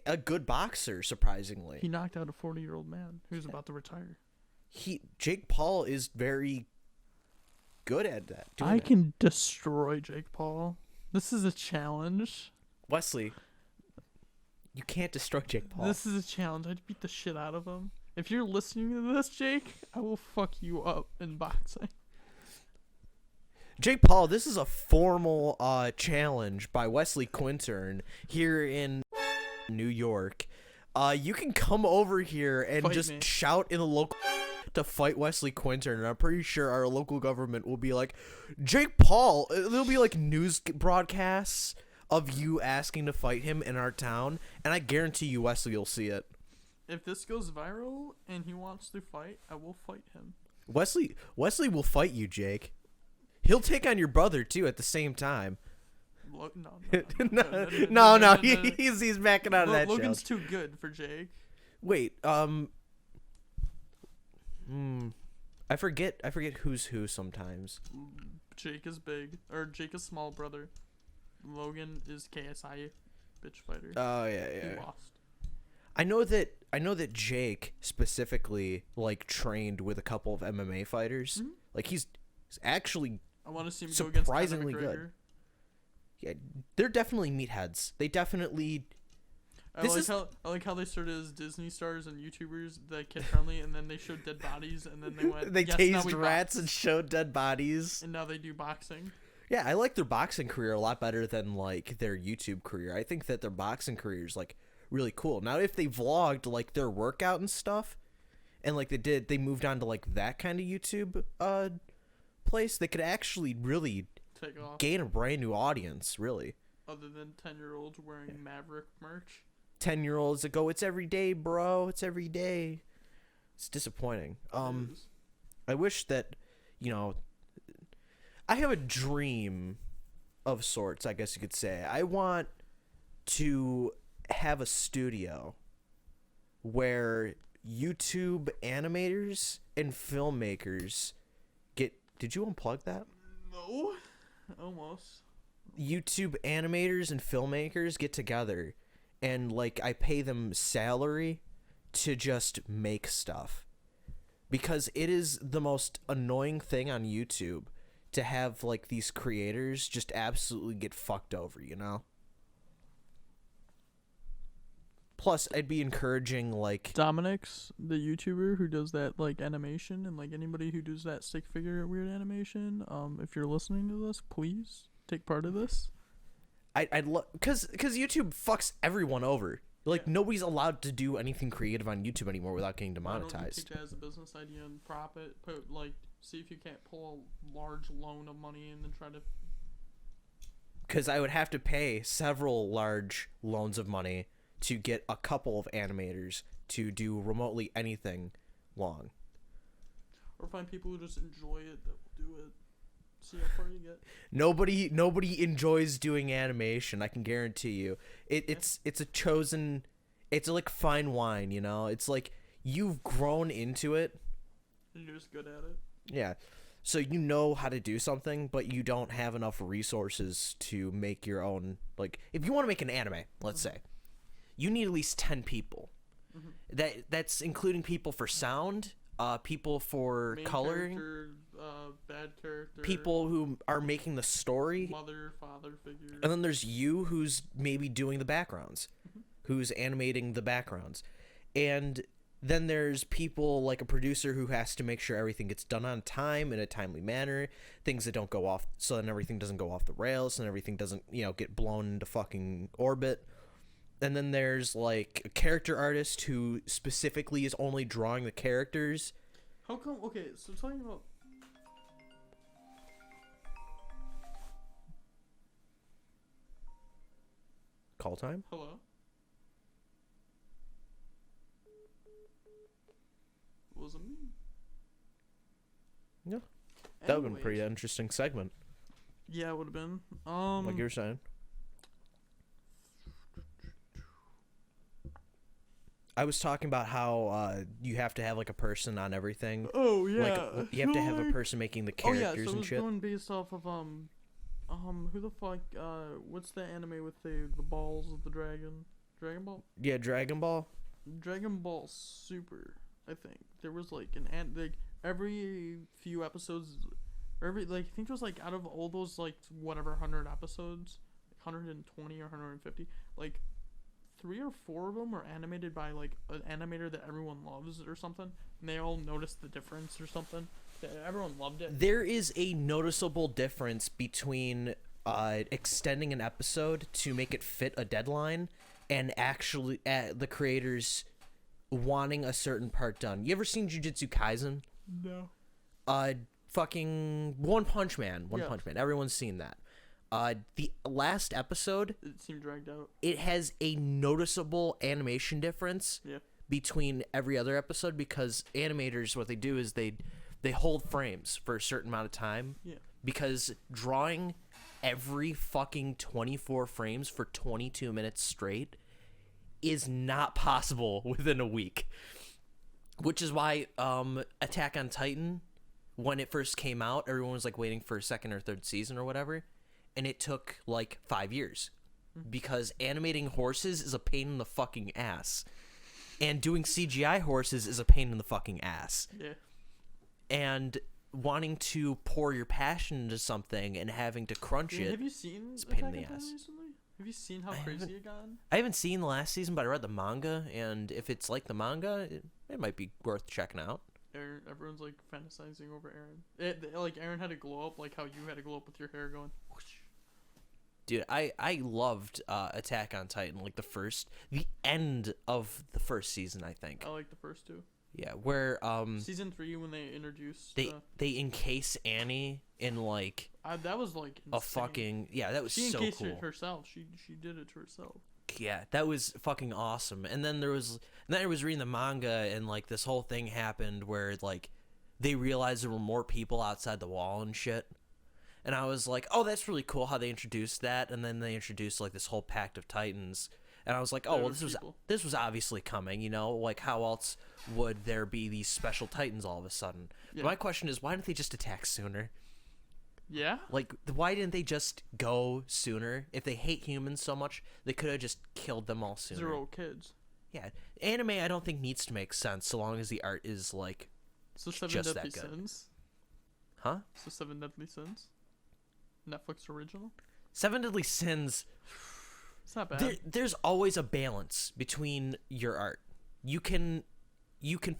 a good boxer, surprisingly. He knocked out a 40-year-old man who's about to retire. Jake Paul is very good at that. I can destroy Jake Paul. This is a challenge. Wesley, you can't destroy Jake Paul. This is a challenge. I'd beat the shit out of him. If you're listening to this, Jake, I will fuck you up in boxing. Jake Paul, this is a formal challenge by Wesley Quintern here in New York. You can come over here and Fight just me. shout in the local to fight Wesley Quintern, and I'm pretty sure our local government will be like, Jake Paul. There'll be like news broadcasts of you asking to fight him in our town, and I guarantee you, Wesley, you'll see it. If this goes viral and he wants to fight, I will fight him. Wesley will fight you, Jake. He'll take on your brother too at the same time. No, he's backing out of that Logan's challenge. too good for Jake. Wait, I forget who's who sometimes. Jake is big, or Jake is small brother. Logan is KSI, bitch fighter. Oh He yeah. lost. I know that Jake specifically like trained with a couple of MMA fighters. Mhm. Like he's actually I want to see him go against Conor surprisingly good. McGregor. Yeah, they're definitely meatheads. They definitely. I like how they started as Disney stars and YouTubers that kid friendly, and then they showed dead bodies, and then they went. They yes, now tased we rats box." and showed dead bodies. And now they do boxing. Yeah, I like their boxing career a lot better than like their YouTube career. I think that their boxing career is like really cool. Now, if they vlogged like their workout and stuff, and like they moved on to like that kind of YouTube place, they could actually really Take off. gain a brand new audience. Really, Other than 10-year-olds wearing Maverick merch. 10-year-olds that go, "It's every day, bro. It's every day." It's disappointing. It is. I wish that, I have a dream of sorts, I guess you could say. I want to have a studio where YouTube animators and filmmakers get. Did you unplug that? No. Almost. YouTube animators and filmmakers get together and like I pay them salary to just make stuff. Because it is the most annoying thing on YouTube to have like these creators just absolutely get fucked over, you know? Plus, I'd be encouraging like Dominic's the YouTuber who does that like animation, and like anybody who does that stick figure weird animation. If you're listening to this, please take part of this. I'd love because YouTube fucks everyone over. Like nobody's allowed to do anything creative on YouTube anymore without getting Why don't you demonetized. take that as a business idea and prop it? Put like see if you can't pull a large loan of money and then try to. Because I would have to pay several large loans of money to get a couple of animators to do remotely anything long. Or find people who just enjoy it that will do it. See how far you get. Nobody enjoys doing animation. I can guarantee you. It's a chosen. It's like fine wine, you know. It's like you've grown into it. And you're just good at it. Yeah. So you know how to do something, but you don't have enough resources to make your own. Like, if you want to make an anime, let's say, you need at least 10 people. That's including people for sound, people for Main coloring, character, bad character, people who are making the story, mother, father figure. and then there's you who's maybe doing the backgrounds, who's animating the backgrounds, and then there's people like a producer who has to make sure everything gets done on time in a timely manner, things that don't go off, so then everything doesn't go off the rails and everything doesn't, get blown into fucking orbit. And then there's like a character artist who specifically is only drawing the characters. How come? Okay, so talking about. Call time? Hello? Wasn't me. Yeah. That would have been a Anyways. pretty interesting segment, Yeah, it would have been. like you were saying. I was talking about how you have to have like a person on everything. Oh yeah. Like you have to have a person making the Oh yeah, characters so it and was shit. going based off of who the fuck what's the anime with the balls of the dragon? Dragon Ball? Yeah, Dragon Ball. Dragon Ball Super, I think. There was like like every few episodes I think it was like out of all those like whatever 100 episodes, 120 or 150, like 3 or 4 of them are animated by like an animator that everyone loves or something, and they all noticed the difference or something. Everyone loved it. There is a noticeable difference between extending an episode to make it fit a deadline and actually the creators wanting a certain part done. You ever seen Jujutsu Kaisen? No. Fucking One Punch Man. One Yeah. Punch Man. Everyone's seen that. The last episode, It seemed dragged out. it has a noticeable animation difference Yeah. between every other episode because animators, what they do is they hold frames for a certain amount of time. Yeah. Because drawing every fucking 24 frames for 22 minutes straight is not possible within a week. Which is why Attack on Titan, when it first came out, everyone was like waiting for a second or third season or whatever, and it took like 5 years because animating horses is a pain in the fucking ass, and doing CGI horses is a pain in the fucking ass. Yeah. And wanting to pour your passion into something and having to crunch Yeah, it. have you seen It's a pain in Attack the on ass. Titan recently? Have you seen how I crazy haven't- it got? I haven't seen the last season, but I read the manga, and if it's like the manga, it might be worth checking out. Everyone's like fantasizing over Eren. Like Eren had to glow up, like how you had to glow up with your hair going. Whoosh. Dude, I loved Attack on Titan, like the end of the first season, I think. I like the first two. Yeah, where Season 3 when they introduced. they encase Annie in like That was like insane. a fucking that was She so encased cool. it herself. She did it to herself. Yeah, that was fucking awesome. And then I was reading the manga, and like this whole thing happened where like they realized there were more people outside the wall and shit. And I was like, oh, that's really cool how they introduced that. And then they introduced like this whole Pact of Titans. And I was like, oh, There well, were people. this was obviously coming, you know? Like, how else would there be these special Titans all of a sudden? Yeah. But my question is, why didn't they just attack sooner? Yeah. Like, why didn't they just go sooner? If they hate humans so much, they could have just killed them all sooner. 0 kids. Yeah, anime I don't think needs to make sense so long as the art is like, So Seven Just Deadly that good. Sins. huh? So Seven Deadly Sins. Netflix original. Seven Deadly Sins. It's not bad. There's always a balance between your art. You can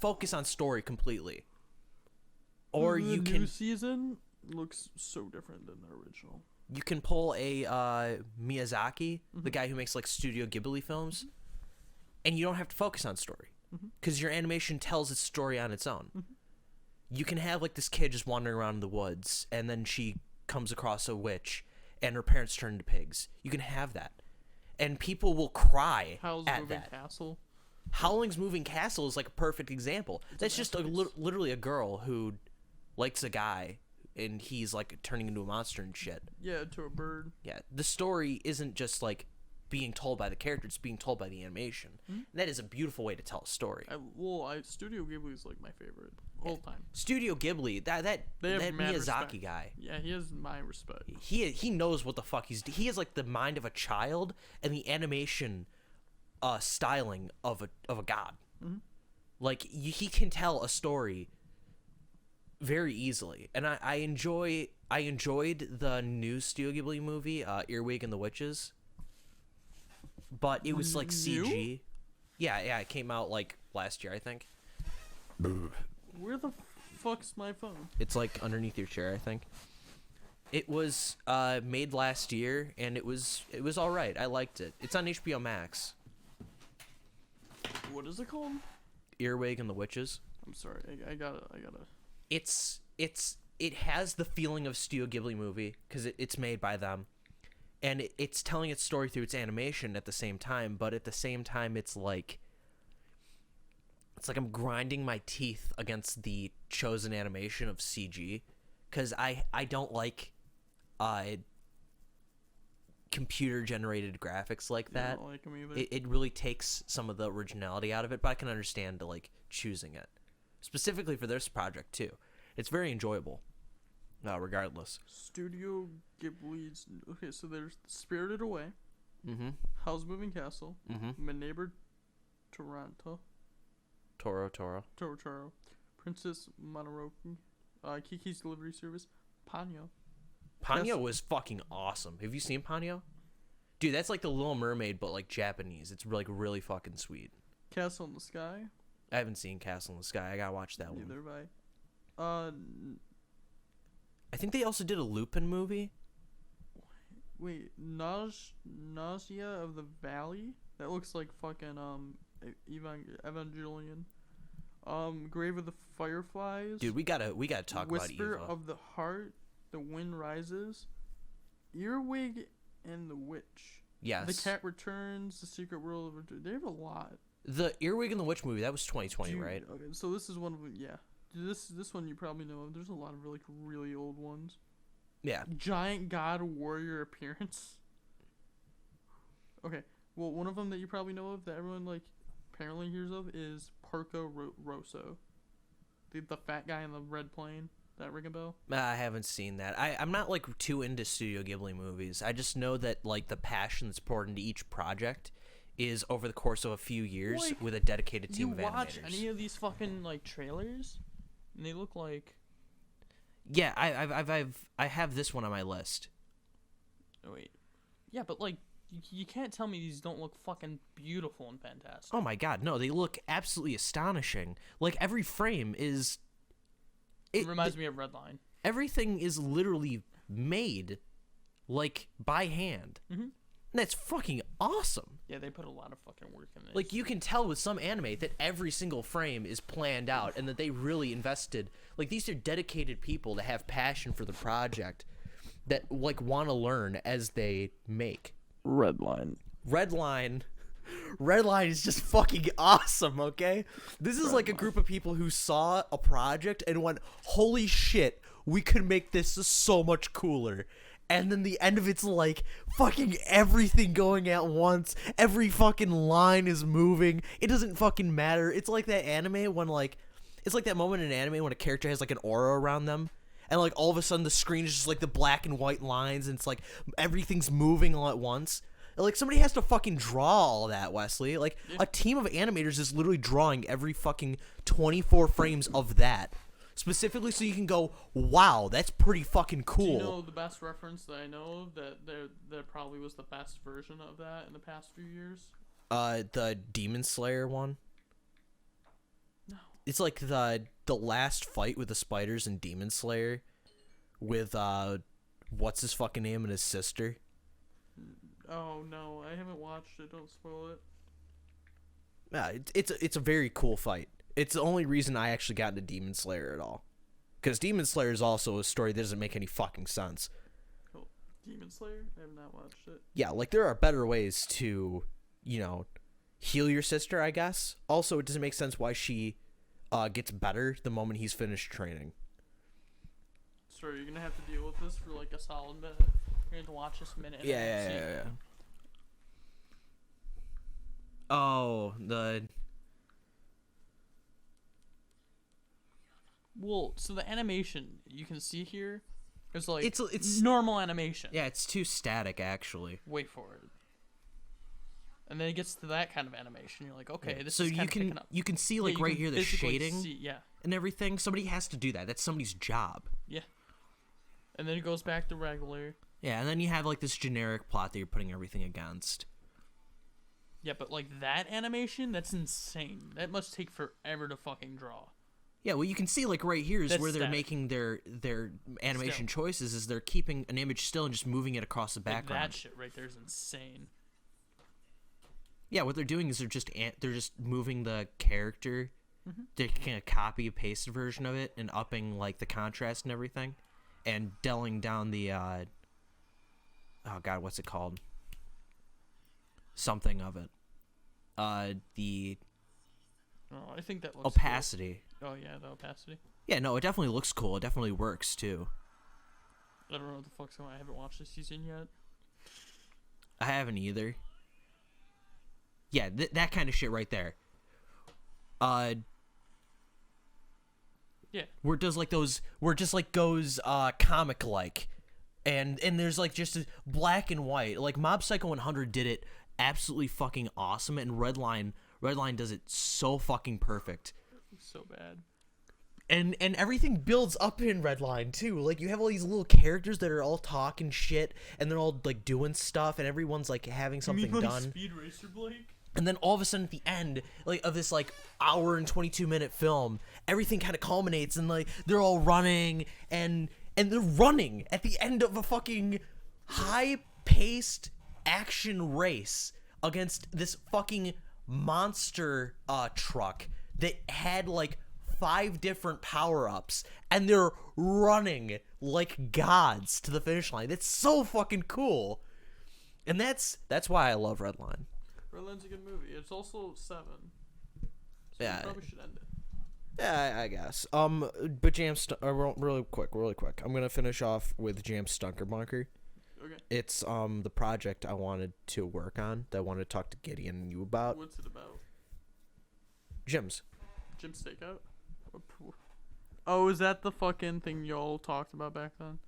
focus on story completely, or the you new can season looks so different than the original. you can pull a Miyazaki, Mm-hmm. the guy who makes like Studio Ghibli films, and you don't have to focus on story because your animation tells its story on its own. Mm-hmm. You can have like this kid just wandering around in the woods, and then she comes across a witch, and her parents turn into pigs. You can have that, and people will cry Howl's at Moving that. Castle. Howling's Moving Castle is like a perfect example. That's just masterpiece. literally a girl who likes a guy, and he's like turning into a monster and shit. Yeah, to a bird. Yeah, the story isn't just like being told by the character; it's being told by the animation. And that is a beautiful way to tell a story. Studio Ghibli is like my favorite all time. Studio Ghibli, that They have mad Miyazaki respect. guy, Yeah, he has my respect. he knows what the fuck he has like the mind of a child and the animation styling of a god. Like he can tell a story very easily, and I enjoyed the new Studio Ghibli movie, Earwig and the Witches, but it was like New? CG. Yeah, it came out like last year, I think. Where the fuck's my phone? It's like underneath your chair, I think. It was made last year, and it was all right. I liked it. It's on HBO Max. What is it called? Earwig and the Witches. I'm sorry. I gotta. It has the feeling of Studio Ghibli movie because it's made by them, and it's telling its story through its animation at the same time. But at the same time, it's like I'm grinding my teeth against the chosen animation of CG, because I don't like computer generated graphics like I that. don't like him either. It really takes some of the originality out of it, but I can understand like choosing it specifically for this project too. It's very enjoyable, regardless. Studio Ghibli's. Okay, so there's Spirited Away, Mm-hmm. Howl's Moving Castle, Mm-hmm. My Neighbor Toronto, Toro. Princess Mononoke, Kiki's Delivery Service, Ponyo. Ponyo Yes. was fucking awesome. Have you seen Ponyo? Dude, that's like the Little Mermaid, but like Japanese. It's like really fucking sweet. Castle in the Sky. I haven't seen Castle in the Sky. I gotta watch that one. Neither have I. I think they also did a Lupin movie. Wait, Nausea of the Valley. That looks like fucking Evangelion. Grave of the Fireflies. Dude, we gotta talk Whisper about Eva. of the Heart. The Wind Rises. Earwig and the Witch. Yes. The Cat Returns. The Secret World of. They have a lot. The Earwig and the Witch movie, that was 2020, Dude, right? Okay, so this is one of them. Yeah. This one you probably know of. There's a lot of really old ones. Yeah. Giant God Warrior appearance. Okay, well, one of them that you probably know of that everyone like apparently hears of is Rosso, the fat guy in the red plane. That ring a bell? I haven't seen that. I'm not like too into Studio Ghibli movies. I just know that like the passion that's poured into each project is over the course of a few years Like, with a dedicated team You of watch animators. any of these fucking like trailers, and they look like Yeah, I have this one on my list. Oh, wait. Yeah, but like, you can't tell me these don't look fucking beautiful and fantastic. Oh my god, no, they look absolutely astonishing. Like every frame is. It reminds me of Redline. Everything is literally made, like by hand. Mm-hmm. And that's fucking awesome. Yeah, they put a lot of fucking work in this. Like you can tell with some anime that every single frame is planned out and that they really invested. Like these are dedicated people that have passion for the project, that like want to learn as they make. Redline is just fucking awesome, okay? This is like a group of people who saw a project and went, holy shit, we could make this so much cooler. And then the end of it's like fucking everything going at once. Every fucking line is moving. It doesn't fucking matter. It's like that anime when like, it's like that moment in anime when a character has like an aura around them. And like all of a sudden the screen is just like the black and white lines and it's like everything's moving all at once. Like somebody has to fucking draw all that, Wesley. Like a team of animators is literally drawing every fucking 24 frames of that. Specifically so you can go, wow, that's pretty fucking cool. Do you know the best reference that I know of that probably was the best version of that in the past few years? The Demon Slayer one? No. It's like the last fight with the spiders in Demon Slayer with what's his fucking name and his sister. Oh no, I haven't watched it. Don't spoil it. Yeah, it's a very cool fight. It's the only reason I actually got into Demon Slayer at all. Because Demon Slayer is also a story that doesn't make any fucking sense. Oh, Demon Slayer? I have not watched it. Yeah, like there are better ways to, heal your sister, I guess. Also, it doesn't make sense why she gets better the moment he's finished training. Sorry, you're gonna have to deal with this for like a solid minute. You're gonna have to watch this minute. Yeah. Oh, Well, so the animation you can see here is like it's normal animation. Yeah, it's too static actually. Wait for it. And then it gets to that kind of animation. You're like, okay, this so is kind of picking up. you can see like you right can here the physically shading see, yeah. and everything. Somebody has to do that. That's somebody's job. Yeah. And then it goes back to regular. Yeah, and then you have like this generic plot that you're putting everything against. Yeah, but like that animation, that's insane. That must take forever to fucking draw. Yeah, well, you can see like right here is That's where they're static. making their animation Still. choices. Is they're keeping an image still and just moving it across the Like, background. that shit right there is insane. Yeah, what they're doing is they're just moving the character. Mm-hmm. They're kind of copy and paste version of it and upping like the contrast and everything, and dulling down the oh god, what's it called? Something of it. The Oh, I think that looks opacity. Cool. Oh yeah, the opacity. Yeah, no, it definitely looks cool. It definitely works too. I don't know what the fuck's going on. I haven't watched this season yet. I haven't either. Yeah, that kind of shit right there. Yeah. Where it does like those, where it just like goes comic like, and there's like just a black and white. Like Mob Psycho 100 did it absolutely fucking awesome, and Redline does it so fucking perfect. So bad. And everything builds up in Redline too. Like you have all these little characters that are all talking shit, and they're all like doing stuff, and everyone's like having something done. Speed Racer Blake? And then all of a sudden at the end, like of this like hour and 22-minute film, everything kind of culminates, and like they're all running, and they're running at the end of a fucking high-paced action race against this fucking monster truck that had like 5 different power-ups, and they're running like gods to the finish line. That's so fucking cool. And that's why I love Redline. Redline's a good movie. It's also 7. So Yeah. you probably should end it. Yeah, I guess. But really quick. I'm gonna finish off with Jam Stunker Bunker. Okay. It's the project I wanted to work on, that I wanted to talk to Gideon and you about. What's it about? Jim's. Jim Stakeout? Oh, is that the fucking thing y'all talked about back then?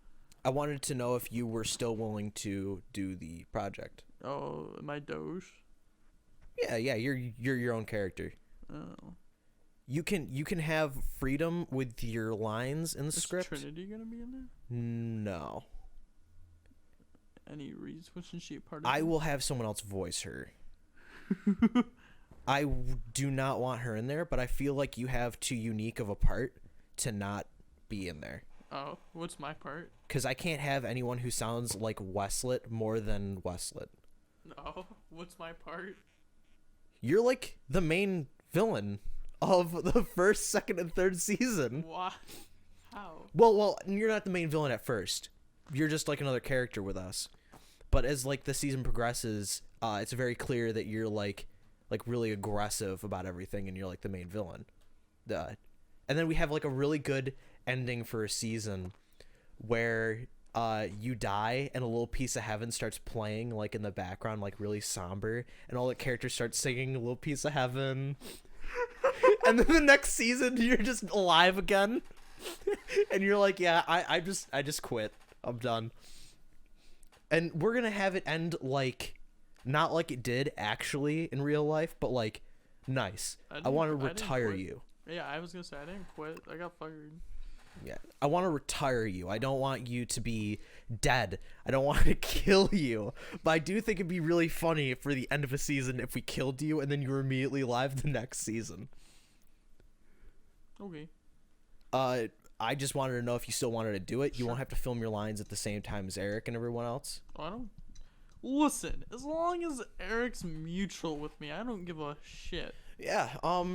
I wanted to know if you were still willing to do the project. Oh, my Doge? Yeah, you're your own character. Oh. you can have freedom with your lines in the Is script. Trinity gonna be in there? No. Any reason? Wasn't she a part of I it? will have someone else voice her. Do not want her in there, but I feel like you have too unique of a part to not be in there. Oh, what's my part? Because I can't have anyone who sounds like Westlet more than Westlet. No, what's my part? You're like the main villain of the first, second, and third season. Why? How? Well, you're not the main villain at first. You're just like another character with us. But as like the season progresses, it's very clear that you're like really aggressive about everything, and you're like the main villain. And then we have like a really good ending for a season where you die and a little piece of heaven starts playing like in the background, like really somber, and all the characters start singing a little piece of heaven. And then the next season you're just alive again. And you're like, yeah, I just quit. I'm done. And we're gonna have it end like not like it did actually in real life, but like nice. I want to retire quit. you. Yeah, I was gonna say I didn't quit. I got fired. Yeah, I want to retire you. I don't want you to be dead. I don't want to kill you. But I do think it'd be really funny for the end of a season if we killed you and then you were immediately alive the next season. Okay. I just wanted to know if you still wanted to do it. You won't have to film your lines at the same time as Eric and everyone else. Oh, I don't. Listen, as long as Eric's mutual with me, I don't give a shit. Yeah.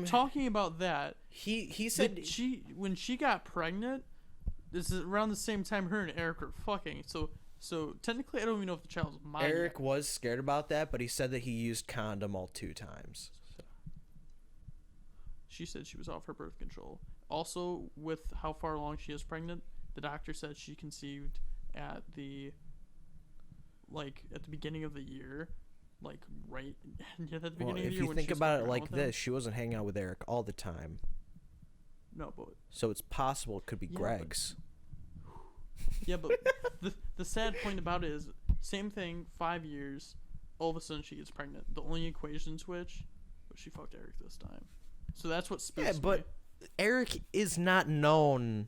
Talking about that, He said when she got pregnant, this is around the same time her and Eric were fucking. So technically, I don't even know if the child's mine. Eric yet. was scared about that, but he said that he used condom all 2 times. So. She said she was off her birth control. Also, with how far along she is pregnant, the doctor said she conceived at the beginning of the year, like right at the beginning of the year. If you when think she's about it fucking like around with him. this, she wasn't hanging out with Eric all the time. No, but So it's possible it could be Yeah, Greg's. yeah, but the sad point about it is same thing. 5 years, all of a sudden she gets pregnant. The only equation switch, but she fucked Eric this time. So that's what spooks Yeah, but me. Eric is not known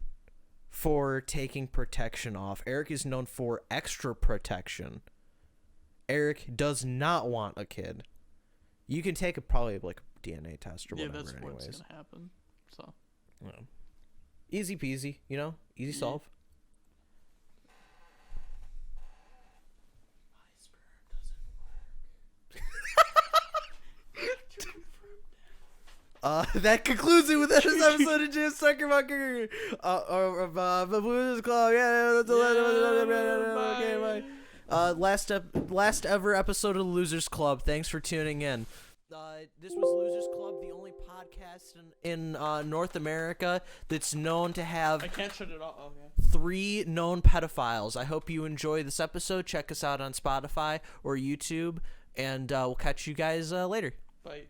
for taking protection off. Eric is known for extra protection. Eric does not want a kid. You can take probably like a DNA test or Yeah, whatever. that's anyways. what's gonna happen. So Yeah. Easy peasy, easy solve. That concludes it with this episode of James Suckerbucker. Blues Club. Yeah, okay, bye. Last ever episode of Losers Club. Thanks for tuning in. This was Losers Club, the only podcast in North America that's known to have I can't shut it off. Okay. 3 known pedophiles. I hope you enjoy this episode. Check us out on Spotify or YouTube, and we'll catch you guys later. Bye.